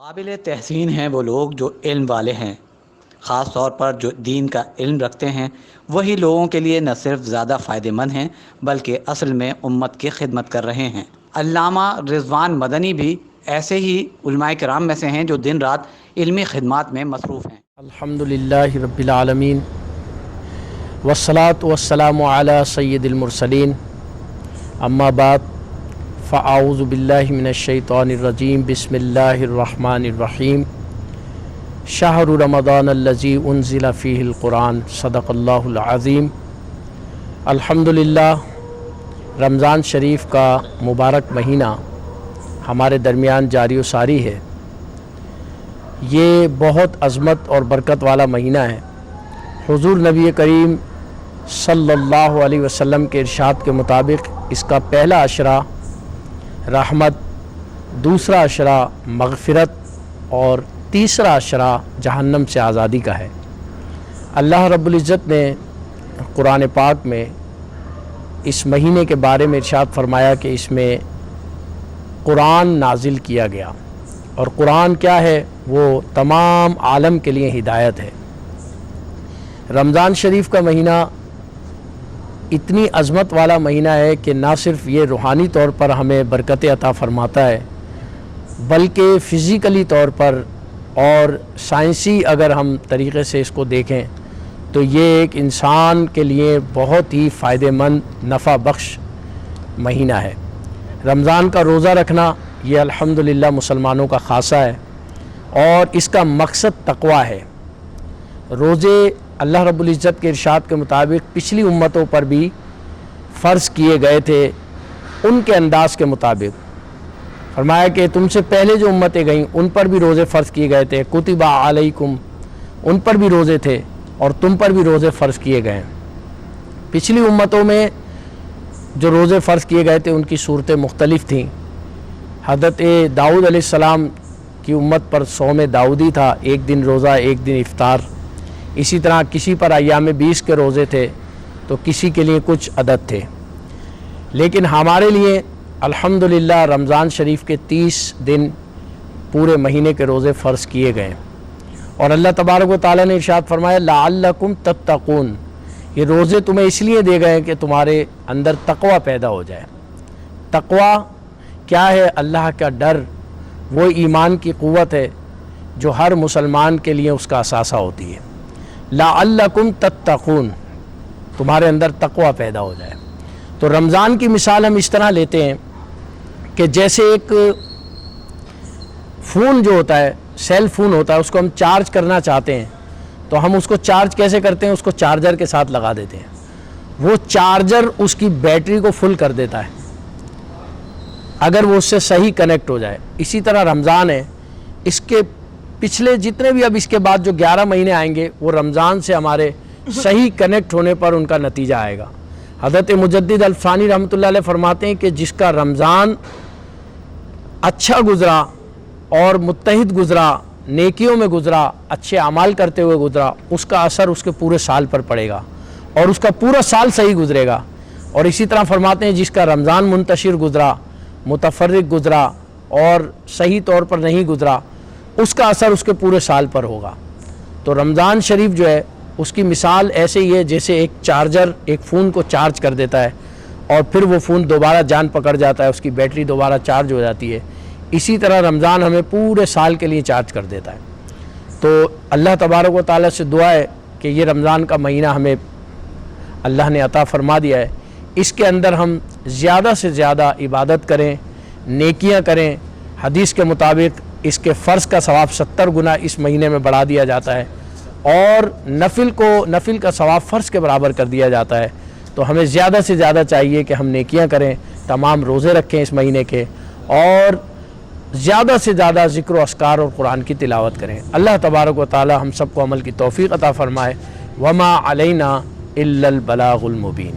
قابل تحسین ہیں وہ لوگ جو علم والے ہیں، خاص طور پر جو دین کا علم رکھتے ہیں۔ وہی لوگوں کے لیے نہ صرف زیادہ فائدہ مند ہیں بلکہ اصل میں امت کی خدمت کر رہے ہیں۔ علامہ رضوان مدنی بھی ایسے ہی علماء کرام میں سے ہیں جو دن رات علمی خدمات میں مصروف ہیں۔ الحمدللہ رب العالمین والصلاة والسلام علی سید المرسلین، اما بعد فاعوذ باللہ من الشیطان الرجیم، بسم اللہ الرحمن الرحیم۔ شہر رمضان الذی انزل فیہ القرآن، صدق اللہ العظیم۔ الحمدللہ رمضان شریف کا مبارک مہینہ ہمارے درمیان جاری و ساری ہے۔ یہ بہت عظمت اور برکت والا مہینہ ہے۔ حضور نبی کریم صلی اللہ علیہ وسلم کے ارشاد کے مطابق اس کا پہلا عشرہ رحمت، دوسرا عشرہ مغفرت اور تیسرا عشرہ جہنم سے آزادی کا ہے۔ اللہ رب العزت نے قرآن پاک میں اس مہینے کے بارے میں ارشاد فرمایا کہ اس میں قرآن نازل کیا گیا، اور قرآن کیا ہے؟ وہ تمام عالم کے لیے ہدایت ہے۔ رمضان شریف کا مہینہ اتنی عظمت والا مہینہ ہے کہ نہ صرف یہ روحانی طور پر ہمیں برکت عطا فرماتا ہے، بلکہ فزیکلی طور پر اور سائنسی اگر ہم طریقے سے اس کو دیکھیں تو یہ ایک انسان کے لیے بہت ہی فائدہ مند، نفع بخش مہینہ ہے۔ رمضان کا روزہ رکھنا یہ الحمدللہ مسلمانوں کا خاصہ ہے، اور اس کا مقصد تقویٰ ہے۔ روزے اللہ رب العزت کے ارشاد کے مطابق پچھلی امتوں پر بھی فرض کیے گئے تھے، ان کے انداز کے مطابق۔ فرمایا کہ تم سے پہلے جو امتیں گئیں ان پر بھی روزے فرض کیے گئے تھے، کتب علیکم، ان پر بھی روزے تھے اور تم پر بھی روزے فرض کیے گئے ہیں۔ پچھلی امتوں میں جو روزے فرض کیے گئے تھے ان کی صورتیں مختلف تھیں۔ حضرت داؤد علیہ السلام کی امت پر صوم داؤدی تھا، ایک دن روزہ ایک دن افطار۔ اسی طرح کسی پر ایام 20 کے روزے تھے تو کسی کے لیے کچھ عدد تھے۔ لیکن ہمارے لیے الحمدللہ رمضان شریف کے 30 دن پورے مہینے کے روزے فرض کیے گئے، اور اللہ تبارک و تعالیٰ نے ارشاد فرمایا لعلکم تتقون، یہ روزے تمہیں اس لیے دے گئے کہ تمہارے اندر تقوی پیدا ہو جائے۔ تقوی کیا ہے؟ اللہ کا ڈر، وہ ایمان کی قوت ہے جو ہر مسلمان کے لیے اس کا اثاثہ ہوتی ہے۔ لعلکم تتقون، تمہارے اندر تقوی پیدا ہو جائے۔ تو رمضان کی مثال ہم اس طرح لیتے ہیں کہ جیسے ایک فون جو ہوتا ہے، سیل فون ہوتا ہے، اس کو ہم چارج کرنا چاہتے ہیں تو ہم اس کو چارج کیسے کرتے ہیں؟ اس کو چارجر کے ساتھ لگا دیتے ہیں، وہ چارجر اس کی بیٹری کو فل کر دیتا ہے اگر وہ اس سے صحیح کنیکٹ ہو جائے۔ اسی طرح رمضان ہے، اس کے پچھلے جتنے بھی اب اس کے بعد جو 11 مہینے آئیں گے وہ رمضان سے ہمارے صحیح کنیکٹ ہونے پر ان کا نتیجہ آئے گا۔ حضرت مجدد الفسانی رحمۃ اللہ علیہ فرماتے ہیں کہ جس کا رمضان اچھا گزرا اور متحد گزرا، نیکیوں میں گزرا، اچھے اعمال کرتے ہوئے گزرا، اس کا اثر اس کے پورے سال پر پڑے گا اور اس کا پورا سال صحیح گزرے گا۔ اور اسی طرح فرماتے ہیں جس کا رمضان منتشر گزرا، متفرق گزرا اور صحیح طور پر نہیں گزرا، اس کا اثر اس کے پورے سال پر ہوگا۔ تو رمضان شریف جو ہے اس کی مثال ایسے ہی ہے جیسے ایک چارجر ایک فون کو چارج کر دیتا ہے اور پھر وہ فون دوبارہ جان پکڑ جاتا ہے، اس کی بیٹری دوبارہ چارج ہو جاتی ہے۔ اسی طرح رمضان ہمیں پورے سال کے لیے چارج کر دیتا ہے۔ تو اللہ تبارک و تعالیٰ سے دعا ہے کہ یہ رمضان کا مہینہ ہمیں اللہ نے عطا فرما دیا ہے، اس کے اندر ہم زیادہ سے زیادہ عبادت کریں، نیکیاں کریں۔ حدیث کے مطابق اس کے فرض کا ثواب 70 گنا اس مہینے میں بڑھا دیا جاتا ہے، اور نفل کا ثواب فرض کے برابر کر دیا جاتا ہے۔ تو ہمیں زیادہ سے زیادہ چاہیے کہ ہم نیکیاں کریں، تمام روزے رکھیں اس مہینے کے، اور زیادہ سے زیادہ ذکر و اذکار اور قرآن کی تلاوت کریں۔ اللہ تبارک و تعالی ہم سب کو عمل کی توفیق عطا فرمائے۔ وما علینا الا البلاغ المبین۔